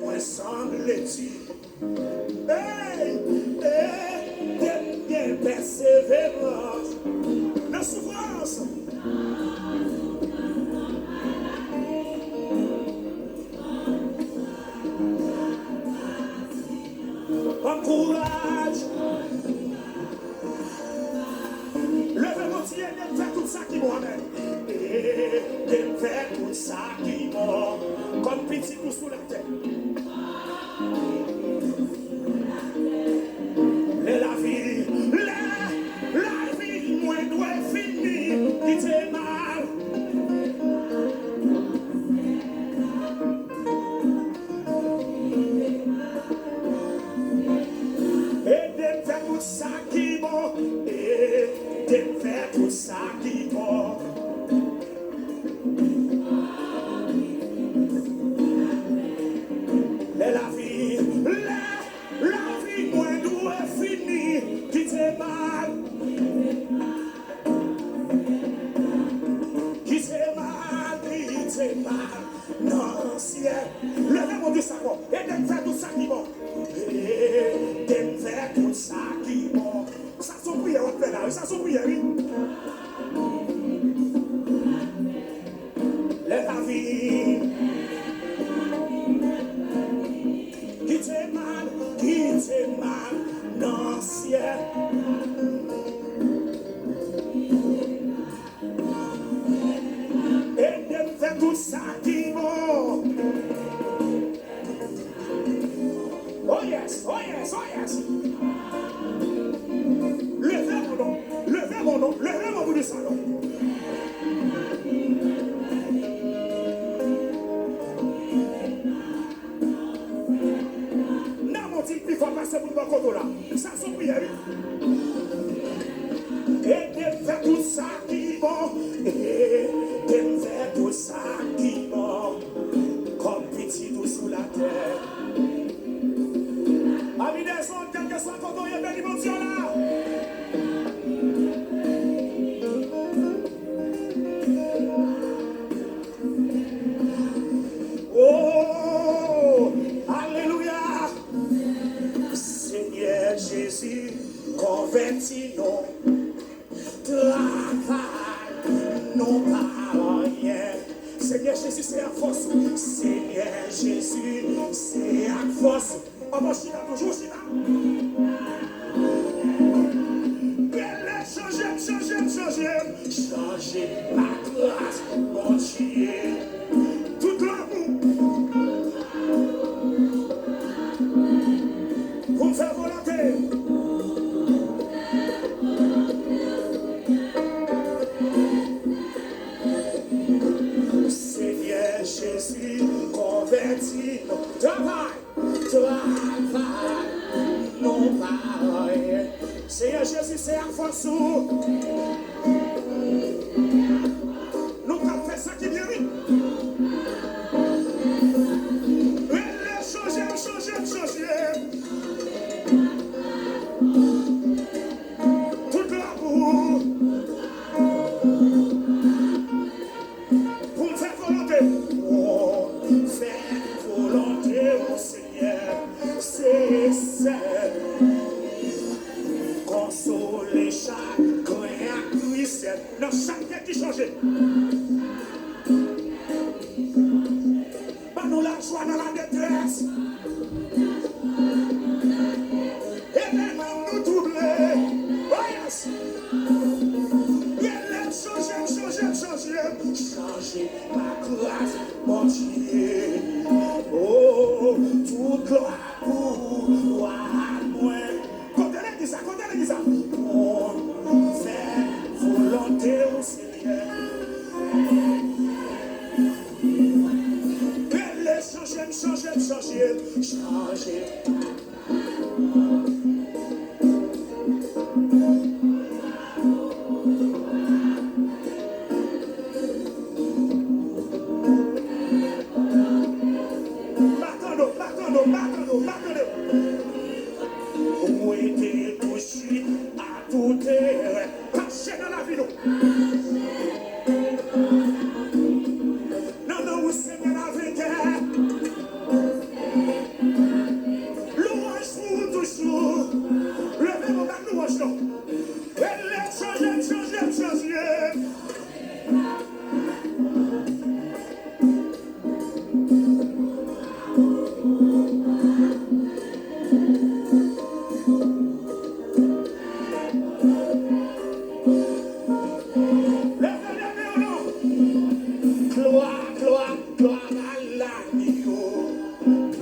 Moi semble-t-il, de persévérance, la souffrance. Encourage. Levez mon Dieu et de faire tout ça qui m'amène. Et de faire tout ça qui m'amène. Comme petit coup sous la terre. La vie, moi doit finir. Qui t'est mal. Et de faire tout ça qui m'amène. Et de faire tout ça qui m'amène. La vie, moi doit finir. Qui t'est mal. Qui t'est mal. Non, ciel. Levez mon Dieu, ça va. Et de faire tout ça qui va. Et de faire tout ça qui va. Ça sont prières, on fait là. Ça sont prières, oui. La vie. Qui t'est mal, non, ciel. Et de faire tout ça qui va. Oh yes, oh yes, oh yes. Levez mon nom, levez mon nom, levez mon bout de salon. Il faut passer pour le côté là. Ça sont prières. Et de faire tout ça qui va. Et de faire tout ça qui va. Comme petit tout sous la terre. Amis des autres, quel que soit quand on y est béni, mon Dieu là. Oh, alléluia. Seigneur Jésus, convertis-nous, travaille, non pas rien. Seigneur Jésus, c'est la force. Seigneur Jésus, c'est la force. On va chiner toujours, chiner. Changer ma grâce, mon Dieu. Tout l'amour. Pour me faire volonté. Seigneur Jésus, convertis-nous. Travaille, non pas rien. Seigneur Jésus, c'est la force. Nous avons fait ça qui vient. Changer. Tout l'amour. Pour me faire volonté. Pour faire volonté au Seigneur. C'est celle. Consoler chaque grain ruisselle. Dans chaque tête qui change. Pas nous la joie dans la détresse. Et même nous troubler. Oh yes. Changer ma grâce, mon Dieu. Oh, toute gloire pour moi. Comptez-les ça. Pour faire volonté au Seigneur. Changer. Battons-le. Où était touché à tout terrain, caché dans la vie. Non, où Seigneur la vérité.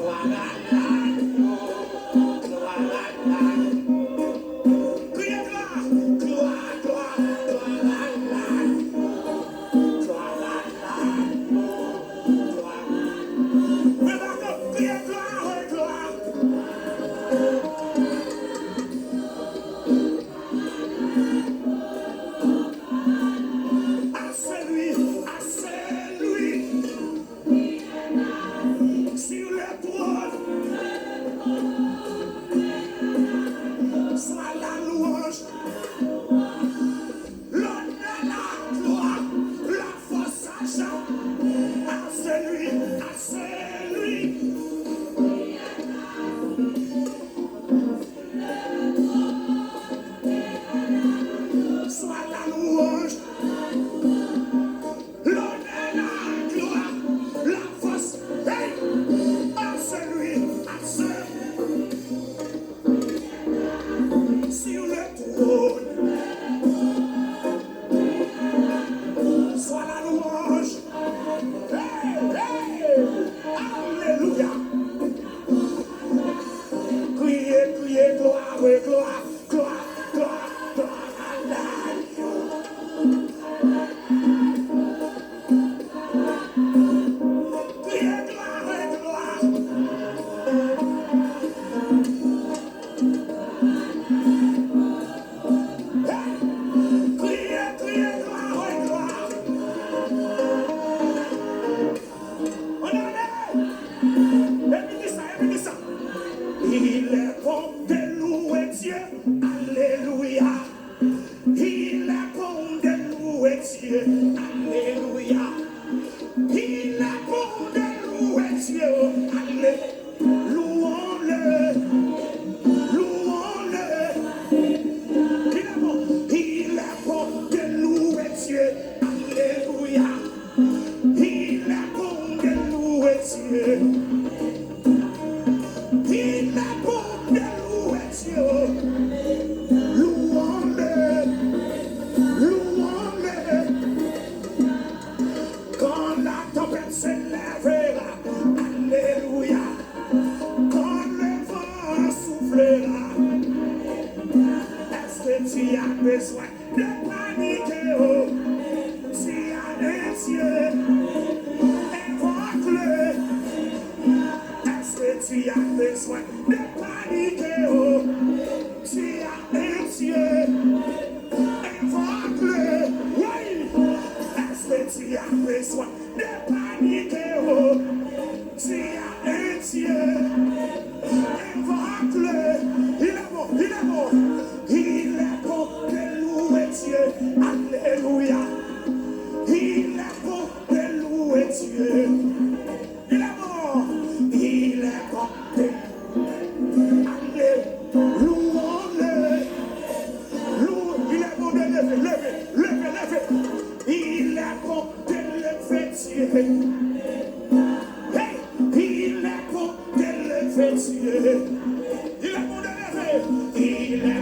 Il est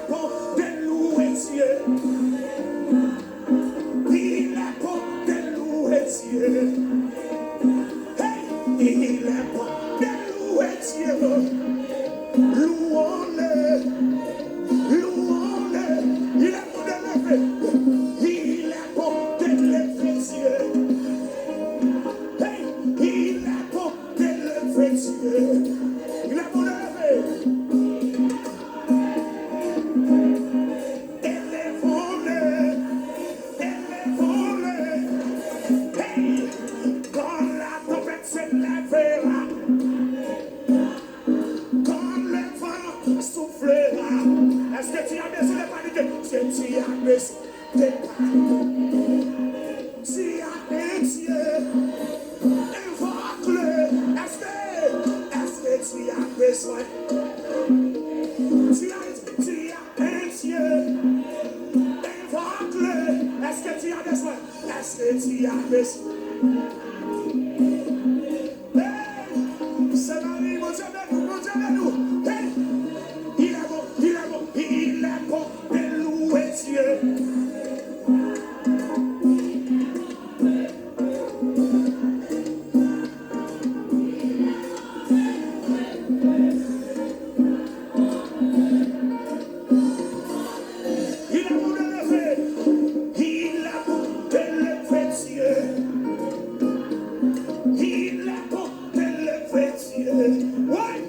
bon, besoin de tu as un Dieu, invoque-le. Est-ce que tu as besoin? Tu as un Dieu, invoque-le. Est-ce que tu as besoin? Est-ce que tu as besoin? C'est Marie, mon Dieu de nous. Hey, il est bon de louer Dieu. What?